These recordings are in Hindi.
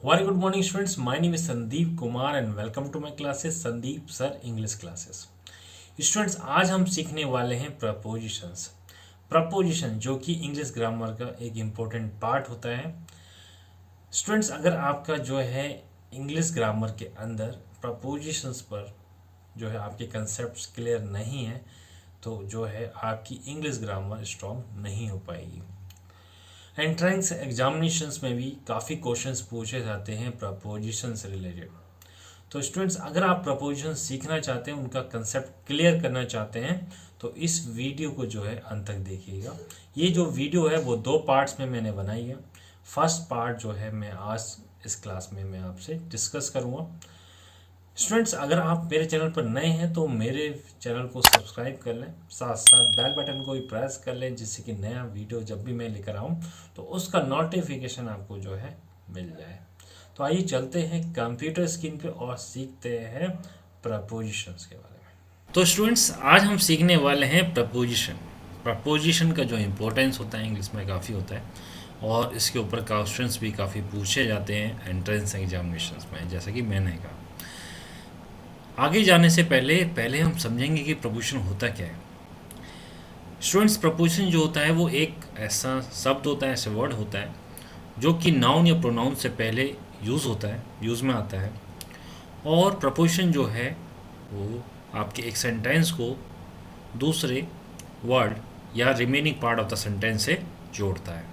Very good morning, students. My name is Sandeep Kumar and welcome to my classes Sandeep Sir English Classes. Students, आज हम सीखने वाले हैं प्रपोजिशंस। प्रपोजिशन जो कि इंग्लिश ग्रामर का एक इम्पोर्टेंट पार्ट होता है। स्टूडेंट्स, अगर आपका जो है इंग्लिश ग्रामर के अंदर प्रपोजिशंस पर जो है आपके कंसेप्ट्स क्लियर नहीं है तो जो है आपकी इंग्लिश ग्रामर स्ट्रॉन्ग नहीं हो पाएगी। एंट्रेंस एग्जामिनेशंस में भी काफ़ी क्वेश्चंस पूछे जाते हैं प्रपोजिशन से रिलेटेड। तो स्टूडेंट्स, अगर आप प्रपोजिशन सीखना चाहते हैं, उनका कंसेप्ट क्लियर करना चाहते हैं तो इस वीडियो को जो है अंत तक देखिएगा। ये जो वीडियो है वो 2 पार्ट्स में मैंने बनाई है। फर्स्ट पार्ट जो है मैं आज इस क्लास में मैं आपसे डिस्कस करूँगा। स्टूडेंट्स, अगर आप मेरे चैनल पर नए हैं तो मेरे चैनल को सब्सक्राइब कर लें, साथ साथ बेल बटन को भी प्रेस कर लें, जिससे कि नया वीडियो जब भी मैं लेकर आऊँ तो उसका नोटिफिकेशन आपको जो है मिल जाए। तो आइए चलते हैं कंप्यूटर स्क्रीन पे और सीखते हैं प्रपोजिशंस के बारे में। तो स्टूडेंट्स, आज हम सीखने वाले हैं प्रपोजिशन। प्रपोजिशन का जो इम्पोर्टेंस होता है इंग्लिश में काफ़ी होता है और इसके ऊपर क्वेश्चंस भी काफ़ी पूछे जाते हैं एंट्रेंस एग्जामिनेशंस में, जैसा कि मैंने कहा। आगे जाने से पहले हम समझेंगे कि प्रपोजिशन होता क्या है। स्टूडेंट्स, प्रपोजिशन जो होता है वो एक ऐसा शब्द होता है, ऐसा वर्ड होता है जो कि नाउन या प्रोनाउन से पहले यूज़ में आता है। और प्रपोजिशन जो है वो आपके एक सेंटेंस को दूसरे वर्ड या remaining part of the sentence से जोड़ता है।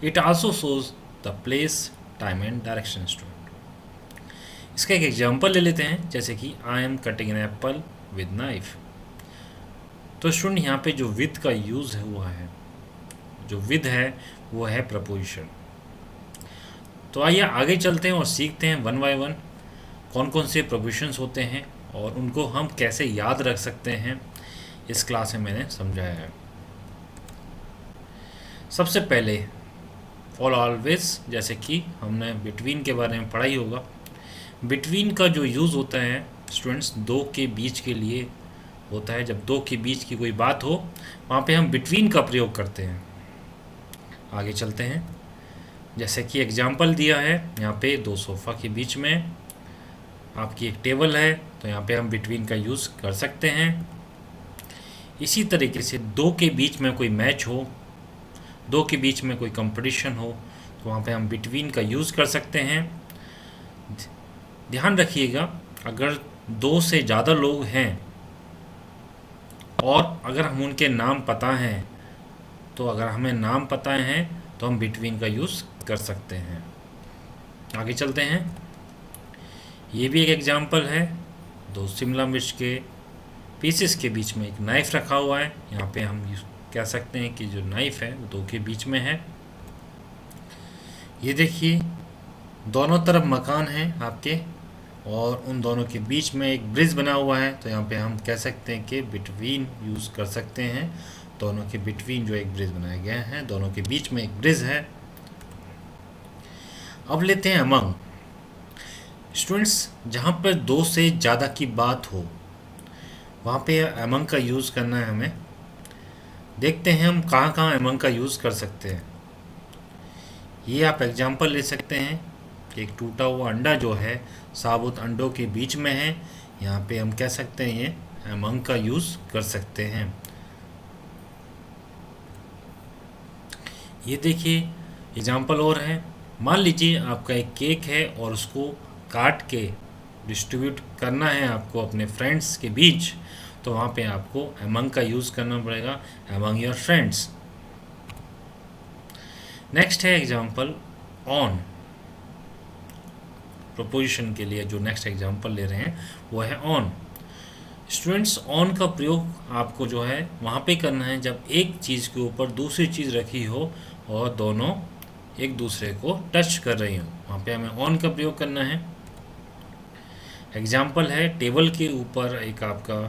It also shows the place, time and direction. Student, इसका एक एग्जाम्पल ले लेते हैं, जैसे कि I am cutting an apple with knife. तो स्टूडेंट, यहाँ पे जो विद का यूज़ हुआ है, जो विद है वो है प्रपोजिशन। तो आइए आगे चलते हैं और सीखते हैं वन बाय वन कौन कौन से प्रपोजिशंस होते हैं और उनको हम कैसे याद रख सकते हैं। इस क्लास में मैंने समझाया है। सबसे पहले फॉर ऑलवेज, जैसे कि हमने बिटवीन के बारे में पढ़ा ही होगा। बिटवीन का जो यूज़ होता है स्टूडेंट्स, दो के बीच के लिए होता है। जब दो के बीच की कोई बात हो वहाँ पे हम बिटवीन का प्रयोग करते हैं। आगे चलते हैं, जैसे कि एग्जाम्पल दिया है, यहाँ पे 2 सोफ़ा के बीच में आपकी एक टेबल है, तो यहाँ पे हम बिटवीन का यूज़ कर सकते हैं। इसी तरीके से दो के बीच में कोई मैच हो, दो के बीच में कोई कंपटीशन हो, तो वहाँ पे हम बिटवीन का यूज़ कर सकते हैं। ध्यान रखिएगा, अगर 2 से ज़्यादा लोग हैं और अगर हम उनके नाम पता हैं, तो अगर हमें नाम पता है तो हम बिटवीन का यूज़ कर सकते हैं। आगे चलते हैं, ये भी एक एग्जाम्पल है। 2 शिमला मिर्च के पीसेस के बीच में एक नाइफ़ रखा हुआ है। यहाँ पे हम कह सकते हैं कि जो नाइफ़ है वो 2 के बीच में है। ये देखिए, दोनों तरफ मकान हैं आपके और उन दोनों के बीच में एक ब्रिज बना हुआ है, तो यहाँ पे हम कह सकते हैं कि बिटवीन यूज़ कर सकते हैं। दोनों के बिटवीन जो एक ब्रिज बनाया गया है, दोनों के बीच में एक ब्रिज है। अब लेते हैं अमंग। स्टूडेंट्स, जहाँ पर 2 से ज़्यादा की बात हो वहाँ पे अमंग का यूज़ करना है हमें। देखते हैं हम कहाँ कहाँ अमंग का यूज़ कर सकते हैं। ये आप एग्जाम्पल ले सकते हैं कि एक टूटा हुआ अंडा जो है साबुत अंडों के बीच में है, यहाँ पे हम कह सकते हैं ये अमंग का यूज़ कर सकते हैं। ये देखिए एग्जाम्पल और है। मान लीजिए आपका एक केक है और उसको काट के डिस्ट्रीब्यूट करना है आपको अपने फ्रेंड्स के बीच, तो वहाँ पे आपको अमंग का यूज़ करना पड़ेगा, अमंग योर फ्रेंड्स। नेक्स्ट है एग्जाम्पल ऑन। प्रपोजिशन के लिए जो नेक्स्ट एग्जाम्पल ले रहे हैं वो है ऑन। स्टूडेंट्स, ऑन का प्रयोग आपको जो है वहाँ पे करना है जब एक चीज़ के ऊपर दूसरी चीज़ रखी हो और दोनों एक दूसरे को टच कर रही हो, वहाँ पे हमें ऑन का प्रयोग करना है। एग्जाम्पल है, टेबल के ऊपर एक आपका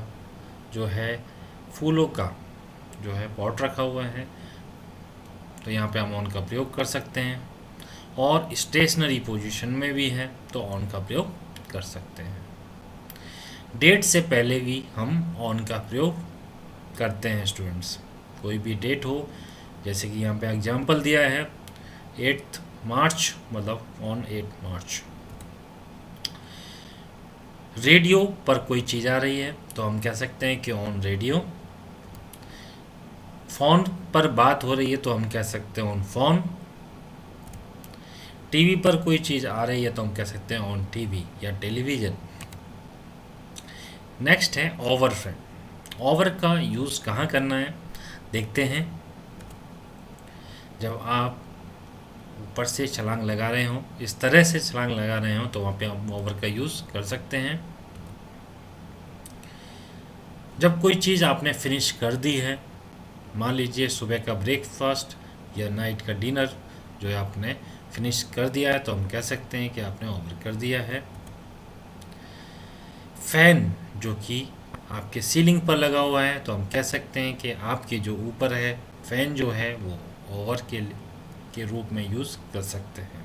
जो है फूलों का जो है पॉट रखा हुआ है, तो यहाँ पे हम ऑन का प्रयोग कर सकते हैं। और स्टेशनरी पोजीशन में भी है तो ऑन का प्रयोग कर सकते हैं। डेट से पहले भी हम ऑन का प्रयोग करते हैं स्टूडेंट्स। कोई भी डेट हो, जैसे कि यहाँ पे एग्जाम्पल दिया है 8 मार्च मतलब ऑन 8 मार्च। रेडियो पर कोई चीज़ आ रही है तो हम कह सकते हैं कि ऑन रेडियो। फ़ोन पर बात हो रही है तो हम कह सकते हैं ऑन फ़ोन। टीवी पर कोई चीज़ आ रही है तो हम कह सकते हैं ऑन टीवी या टेलीविज़न। नेक्स्ट है ओवर फ्रेंड। ओवर का यूज़ कहाँ करना है देखते हैं। जब आप ऊपर से छलांग लगा रहे हो, इस तरह से छलांग लगा रहे हो, तो वहाँ पे आप ओवर का यूज़ कर सकते हैं। जब कोई चीज़ आपने फिनिश कर दी है, मान लीजिए सुबह का ब्रेकफास्ट या नाइट का डिनर जो है आपने फिनिश कर दिया है, तो हम कह सकते हैं कि आपने ओवर कर दिया है। फ़ैन जो कि आपके सीलिंग पर लगा हुआ है तो हम कह सकते हैं कि आपके जो ऊपर है फ़ैन जो है वो ओवर के रूप में यूज़ कर सकते हैं।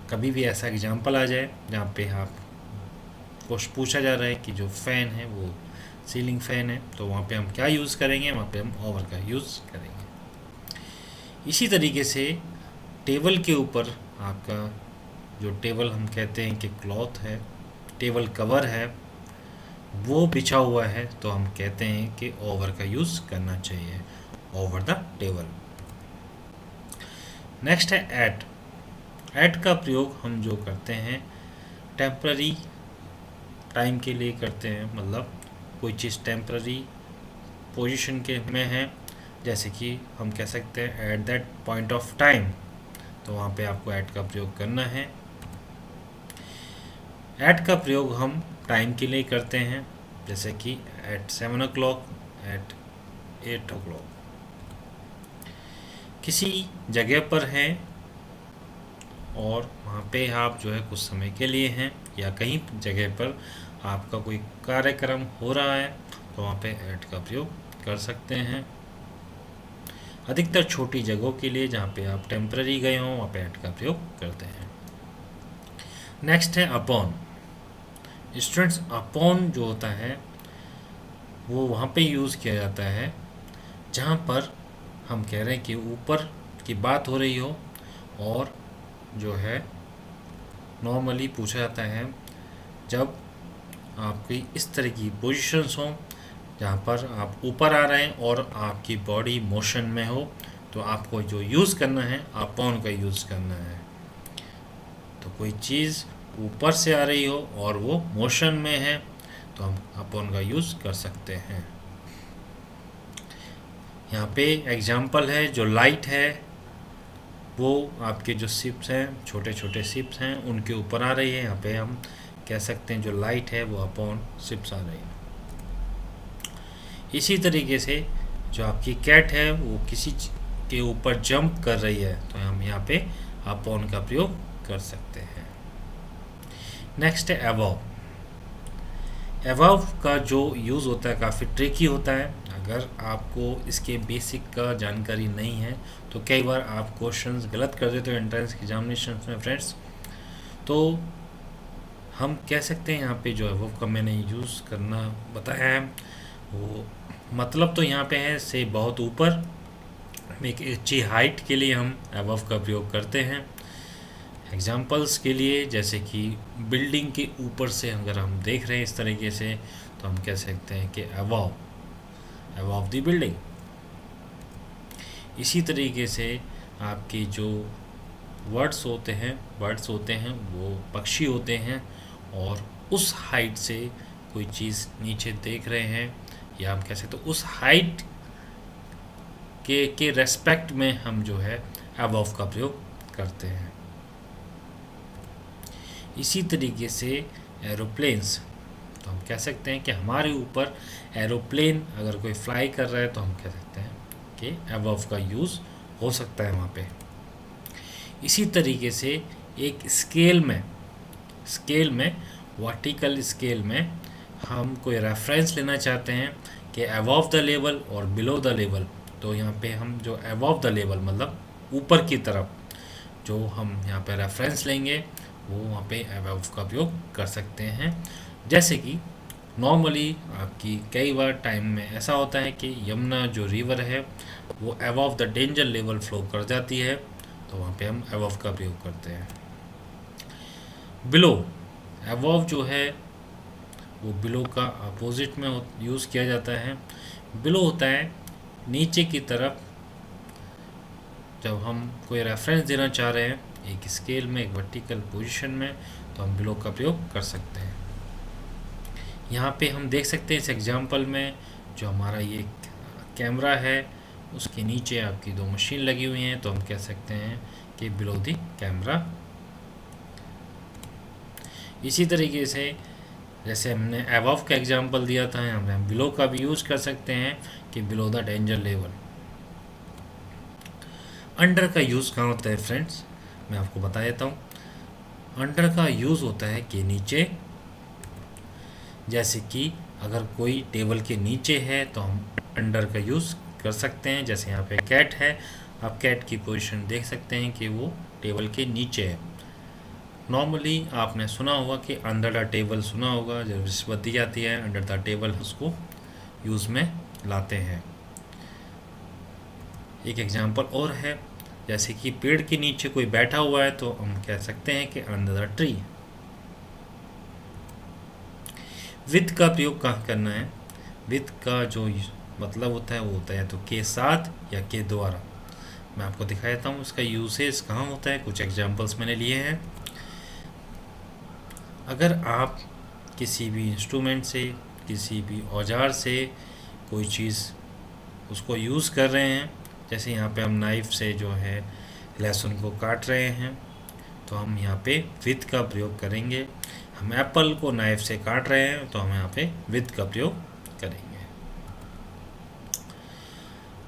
कभी भी ऐसा एग्जाम्पल आ जाए जहाँ पे आपको पूछा जा रहा है कि जो फ़ैन है वो सीलिंग फ़ैन है, तो वहाँ पे हम क्या यूज़ करेंगे, वहाँ पे हम ओवर का यूज़ करेंगे। इसी तरीके से टेबल के ऊपर आपका जो टेबल हम कहते हैं कि क्लॉथ है, टेबल कवर है, वो बिछा हुआ है तो हम कहते हैं कि ओवर का यूज़ करना चाहिए, ओवर द टेबल। नेक्स्ट है एट। एट का प्रयोग हम जो करते हैं टेम्प्ररी टाइम के लिए करते हैं, मतलब कोई चीज़ टेम्प्ररी पोजीशन के में है, जैसे कि हम कह सकते हैं at that point of time, तो वहाँ पे आपको एट का प्रयोग करना है। एट का प्रयोग हम टाइम के लिए करते हैं, जैसे कि एट 7 o'clock, एट 8 o'clock। किसी जगह पर हैं और वहाँ पे आप जो है कुछ समय के लिए हैं, या कहीं जगह पर आपका कोई कार्यक्रम हो रहा है तो वहाँ पे एट का प्रयोग कर सकते हैं। अधिकतर छोटी जगहों के लिए जहाँ पे आप टेम्पररी गए हों वहाँ पे एट का प्रयोग करते हैं। नेक्स्ट है अपॉन। स्टूडेंट्स, अपॉन जो होता है वो वहाँ पे यूज़ किया जाता है जहाँ पर हम कह रहे हैं कि ऊपर की बात हो रही हो, और जो है नॉर्मली पूछा जाता है जब आपकी इस तरह की पोजीशंस हों जहाँ पर आप ऊपर आ रहे हैं और आपकी बॉडी मोशन में हो, तो आपको जो यूज़ करना है अपॉन का यूज़ करना है। तो कोई चीज़ ऊपर से आ रही हो और वो मोशन में है तो हम अपॉन का यूज़ कर सकते हैं। यहाँ पे एग्जाम्पल है, जो लाइट है वो आपके जो शिप्स हैं, छोटे छोटे शिप्स हैं, उनके ऊपर आ रही है। यहाँ पे हम कह सकते हैं जो लाइट है वो अपॉन शिप्स आ रही है। इसी तरीके से जो आपकी कैट है वो किसी के ऊपर जंप कर रही है तो हम यहाँ पे अपॉन का प्रयोग कर सकते हैं। नेक्स्ट है अबव। अबव का जो यूज़ होता है काफ़ी ट्रिकी होता है। अगर आपको इसके बेसिक का जानकारी नहीं है तो कई बार आप क्वेश्चंस गलत कर देते हो एंट्रेंस एग्जामिनेशन में फ्रेंड्स। तो हम कह सकते हैं यहाँ पे जो अबव का मैंने यूज़ करना बताया है, वो मतलब तो यहाँ पे है से बहुत ऊपर, एक अच्छी हाइट के लिए हम अबव का प्रयोग करते हैं। एग्जाम्पल्स के लिए जैसे कि बिल्डिंग के ऊपर से अगर हम देख रहे हैं इस तरीके से तो हम कह सकते हैं कि अबव द बिल्डिंग। इसी तरीके से आपके जो बर्ड्स होते हैं वो पक्षी होते हैं और उस हाइट से कोई चीज़ नीचे देख रहे हैं, या हम कह सकते हैं उस हाइट के रेस्पेक्ट में हम जो है अबव का प्रयोग करते हैं। इसी तरीके से एरोप्लेन्स, तो हम कह सकते हैं कि हमारे ऊपर एरोप्लेन अगर कोई फ्लाई कर रहा है तो हम कह सकते हैं कि अबव का यूज़ हो सकता है वहाँ पे। इसी तरीके से एक स्केल में वर्टिकल स्केल में हम कोई रेफरेंस लेना चाहते हैं कि अबव द लेवल और बिलो द लेवल, तो यहाँ पे हम जो अबव द लेवल मतलब ऊपर की तरफ जो हम यहाँ पे रेफरेंस लेंगे वो वहाँ पे अबव का प्रयोग कर सकते हैं। जैसे कि नॉर्मली आपकी कई बार टाइम में ऐसा होता है कि यमुना जो रिवर है वो above the danger level flow कर जाती है, तो वहाँ पे हम अबव का प्रयोग करते हैं। बिलो, अबव जो है वो बिलो का अपोजिट में यूज़ किया जाता है। बिलो होता है नीचे की तरफ। जब हम कोई रेफरेंस देना चाह रहे हैं एक स्केल में, एक वर्टिकल पोजीशन में, तो हम बिलो का प्रयोग कर सकते हैं। यहाँ पे हम देख सकते हैं इस एग्जांपल में जो हमारा ये कैमरा है उसके नीचे आपकी दो मशीन लगी हुई हैं, तो हम कह सकते हैं कि बिलो द कैमरा। इसी तरीके से जैसे हमने अबव का एग्जांपल दिया था, हम बिलो का भी यूज़ कर सकते हैं कि below the danger level. Under का यूज़ कहाँ होता है फ्रेंड्स, मैं आपको बता देता हूँ। अंडर का यूज़ होता है कि नीचे, जैसे कि अगर कोई टेबल के नीचे है तो हम अंडर का यूज़ कर सकते हैं। जैसे यहाँ पे कैट है, आप कैट की पोजीशन देख सकते हैं कि वो टेबल के नीचे है। नॉर्मली आपने सुना होगा कि अंडर द टेबल सुना होगा, जब रिश्वत दी जाती है अंडर द टेबल उसको यूज़ में लाते हैं। एक एग्जांपल और है, जैसे कि पेड़ के नीचे कोई बैठा हुआ है तो हम कह सकते हैं कि अंडर द ट्री। विद का प्रयोग कहाँ करना है, विद का जो मतलब होता है वो होता है तो के साथ या के द्वारा। मैं आपको दिखा देता हूँ इसका यूसेज कहाँ होता है, कुछ एग्जांपल्स मैंने लिए हैं। अगर आप किसी भी इंस्ट्रूमेंट से, किसी भी औजार से कोई चीज़ उसको यूज़ कर रहे हैं, जैसे यहाँ पे हम नाइफ़ से जो है लहसुन को काट रहे हैं, तो हम यहाँ पे विद का प्रयोग करेंगे। हम एप्पल को नाइफ़ से काट रहे हैं तो हम यहाँ पे विद का प्रयोग करेंगे।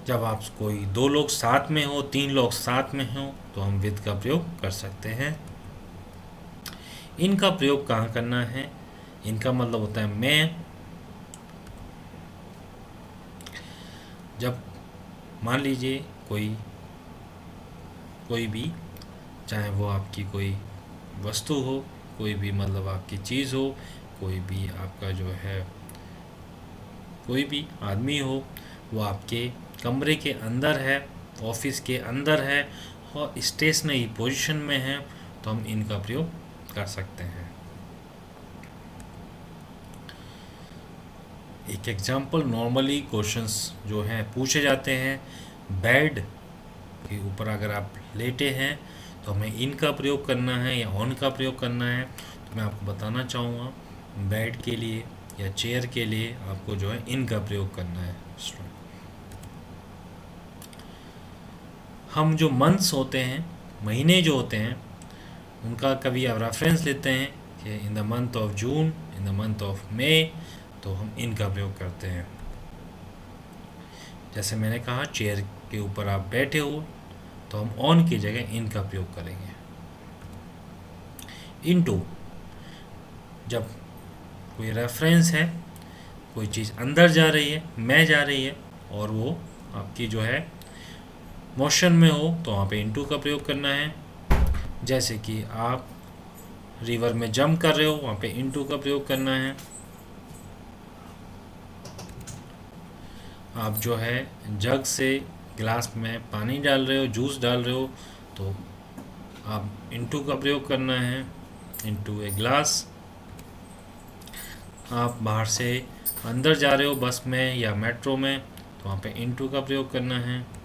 जब आप कोई दो लोग साथ में हो, तीन लोग साथ में हो, तो हम विद का प्रयोग कर सकते हैं। इनका प्रयोग कहाँ करना है, इनका मतलब होता है मैं। जब मान लीजिए कोई भी, चाहे वो आपकी कोई वस्तु हो, कोई भी मतलब आपकी चीज़ हो, कोई भी आपका जो है कोई भी आदमी हो, वो आपके कमरे के अंदर है, ऑफिस के अंदर है और स्टेशनरी पोजीशन में है, तो हम इनका प्रयोग कर सकते हैं। एक एग्जांपल, नॉर्मली क्वेश्चंस जो हैं पूछे जाते हैं, बेड के ऊपर अगर आप लेटे हैं तो हमें इनका प्रयोग करना है या ऑन का प्रयोग करना है। तो मैं आपको बताना चाहूँगा बेड के लिए या चेयर के लिए आपको जो है इनका प्रयोग करना है। हम जो मंथ्स होते हैं, महीने जो होते हैं, उनका कभी आप रेफरेंस लेते हैं कि in the month of June, in the month of May, तो हम इनका प्रयोग करते हैं। जैसे मैंने कहा चेयर के ऊपर आप बैठे हो तो हम ऑन की जगह इनका प्रयोग करेंगे। इनटू, जब कोई रेफरेंस है, कोई चीज़ अंदर जा रही है, मैं जा रही है और वो आपकी जो है मोशन में हो, तो वहाँ पे इनटू का प्रयोग करना है। जैसे कि आप रिवर में जंप कर रहे हो, वहाँ पे इनटू का प्रयोग करना है। आप जो है जग से गिलास में पानी डाल रहे हो, जूस डाल रहे हो, तो आप इनटू का प्रयोग करना है, इनटू ए ग्लास। आप बाहर से अंदर जा रहे हो बस में या मेट्रो में, तो वहाँ पे इनटू का प्रयोग करना है।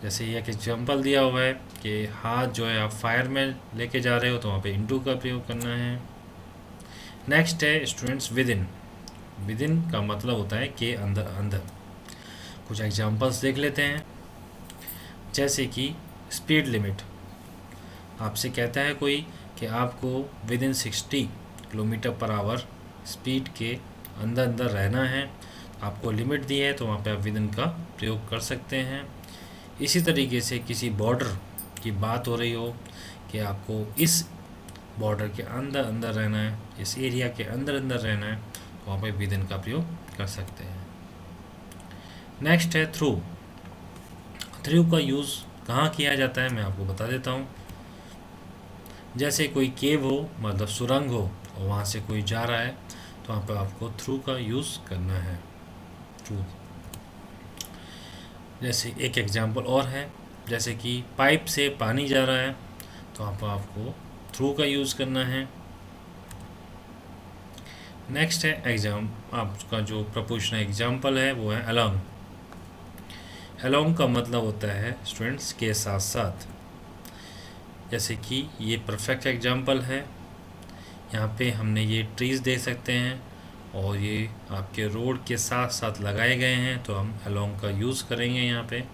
जैसे ये एक एग्जांपल दिया हुआ है कि हाथ जो है आप फायर में लेके जा रहे हो, तो वहाँ पे इनटू का प्रयोग करना है। नेक्स्ट है students with in. With in का मतलब होता है कि अंदर अंदर। कुछ एग्जांपल्स देख लेते हैं। जैसे कि स्पीड लिमिट, आपसे कहता है कोई कि आपको with in 60 kilometre per hour speed के अंदर अंदर रहना है, आपको लिमिट दी है, तो वहाँ पे आप विद इन का प्रयोग कर सकते हैं। इसी तरीके से किसी बॉर्डर की बात हो रही हो कि आपको इस बॉर्डर के अंदर अंदर रहना है, इस एरिया के अंदर अंदर रहना है, तो वहाँ पे विद इन का प्रयोग कर सकते हैं। नेक्स्ट है थ्रू। थ्रू का यूज़ कहाँ किया जाता है मैं आपको बता देता हूँ। जैसे कोई केव हो, मतलब सुरंग हो, और वहाँ से कोई जा रहा है, तो वहाँ पे आपको थ्रू का यूज़ करना है। थ्रू। जैसे एक एग्जांपल और है, जैसे कि पाइप से पानी जा रहा है तो आपको थ्रू का यूज़ करना है। नेक्स्ट है एग्जाम, आपका जो प्रपोजिशन एग्जाम्पल है वो है अलोंग। अलोंग का मतलब होता है स्टूडेंट्स के साथ साथ। जैसे कि ये परफेक्ट एग्जाम्पल है, यहाँ पे हमने ये ट्रीज़ देख सकते हैं और ये आपके रोड के साथ साथ लगाए गए हैं, तो हम अलोंग का यूज़ करेंगे यहाँ पे।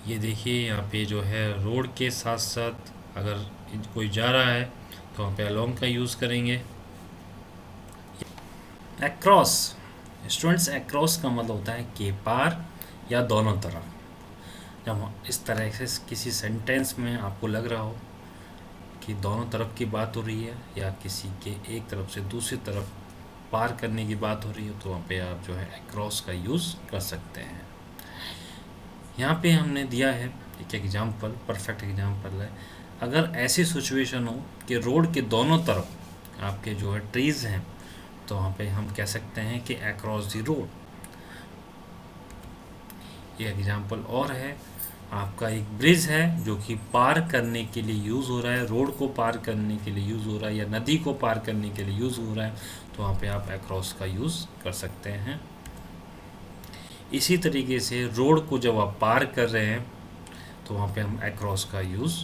ये देखिए यहाँ पे जो है रोड के साथ साथ अगर कोई जा रहा है तो वहाँ पे अलोंग का यूज़ करेंगे। अक्रॉस, स्टूडेंट्स अक्रॉस का मतलब होता है के पार या दोनों तरफ। जब इस तरह से किसी सेंटेंस में आपको लग रहा हो कि दोनों तरफ की बात हो रही है या किसी के एक तरफ से दूसरी तरफ पार करने की बात हो रही है, तो वहाँ पे आप जो है अक्रॉस का यूज़ कर सकते हैं। यहाँ पे हमने दिया है एक एग्जाम्पल, परफेक्ट एग्जाम्पल है। अगर ऐसी सिचुएशन हो कि रोड के दोनों तरफ आपके जो है ट्रीज़ हैं, तो वहाँ पे हम कह सकते हैं कि अक्रॉस द रोड। ये एग्जाम्पल और है, आपका एक ब्रिज है जो कि पार करने के लिए यूज़ हो रहा है, रोड को पार करने के लिए यूज़ हो रहा है या नदी को पार करने के लिए यूज़ हो रहा है, तो वहाँ पे आप अक्रॉस का यूज़ कर सकते हैं। इसी तरीके से रोड को जब आप पार कर रहे हैं तो वहाँ पे हम अक्रॉस का यूज़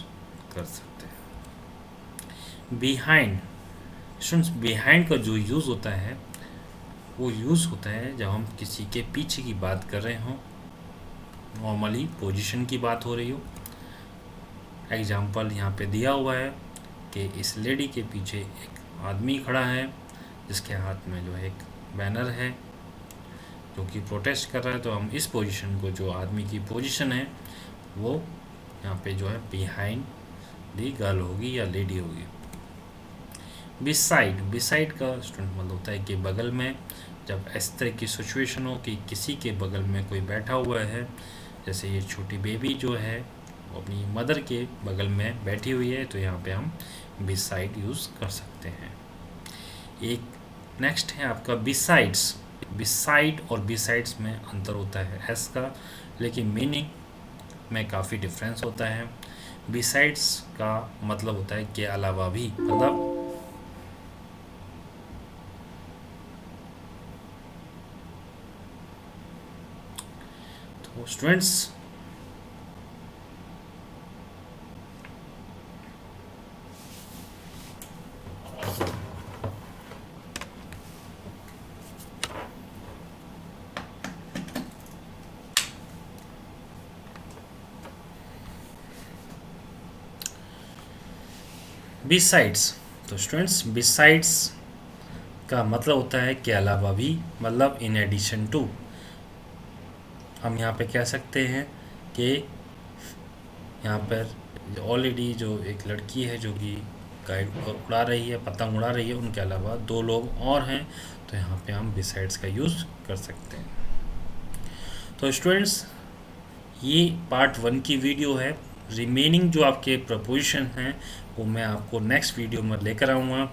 कर सकते हैं। बिहाइंड, स्टूडेंट्स बिहाइंड का जो यूज़ होता है वो यूज़ होता है जब हम किसी के पीछे की बात कर रहे हों, नॉर्मली पोजीशन की बात हो रही हो। एग्जाम्पल यहाँ पे दिया हुआ है कि इस लेडी के पीछे एक आदमी खड़ा है जिसके हाथ में जो है एक बैनर है जो कि प्रोटेस्ट कर रहा है, तो हम इस पोजीशन को, जो आदमी की पोजीशन है, वो यहाँ पे जो है बिहाइंड दी गर्ल होगी या लेडी होगी। बिसाइड, बिसाइड का स्टूडेंट मतलब होता है कि बगल में। जब इस तरह की सिचुएशन हो कि किसी के बगल में कोई बैठा हुआ है, जैसे ये छोटी बेबी जो है वो अपनी मदर के बगल में बैठी हुई है, तो यहाँ पे हम बिसाइड यूज़ कर सकते हैं। एक नेक्स्ट है आपका बिसाइड्स। बिसाइड और बिसाइड्स में अंतर होता है एस का, लेकिन मीनिंग में काफ़ी डिफरेंस होता है। बिसाइड्स का मतलब होता है के अलावा भी, मतलब तो स्टूडेंट्स बिसाइड्स, तो स्टूडेंट्स बिसाइड्स का मतलब होता है के अलावा भी, मतलब इन एडिशन टू। हम यहाँ पे कह सकते हैं कि यहाँ पर ऑलरेडी जो एक लड़की है जो कि गाइड उड़ा रही है, पतंग उड़ा रही है, उनके अलावा दो लोग और हैं, तो यहाँ पे हम बिसाइड्स का यूज़ कर सकते हैं। तो स्टूडेंट्स ये पार्ट 1 की वीडियो है। रिमेनिंग जो आपके प्रपोजिशन हैं वो मैं आपको नेक्स्ट वीडियो में लेकर आऊँगा।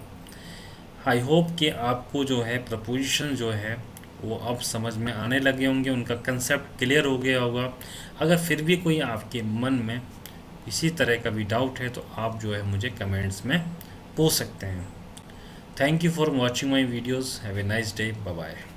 आई होप कि आपको जो है प्रपोजिशन जो है वो अब समझ में आने लगे होंगे, उनका कंसेप्ट क्लियर हो गया होगा। अगर फिर भी कोई आपके मन में इसी तरह का भी डाउट है तो आप जो है मुझे कमेंट्स में पूछ सकते हैं। Thank you for watching my videos. Have a nice day. Bye bye.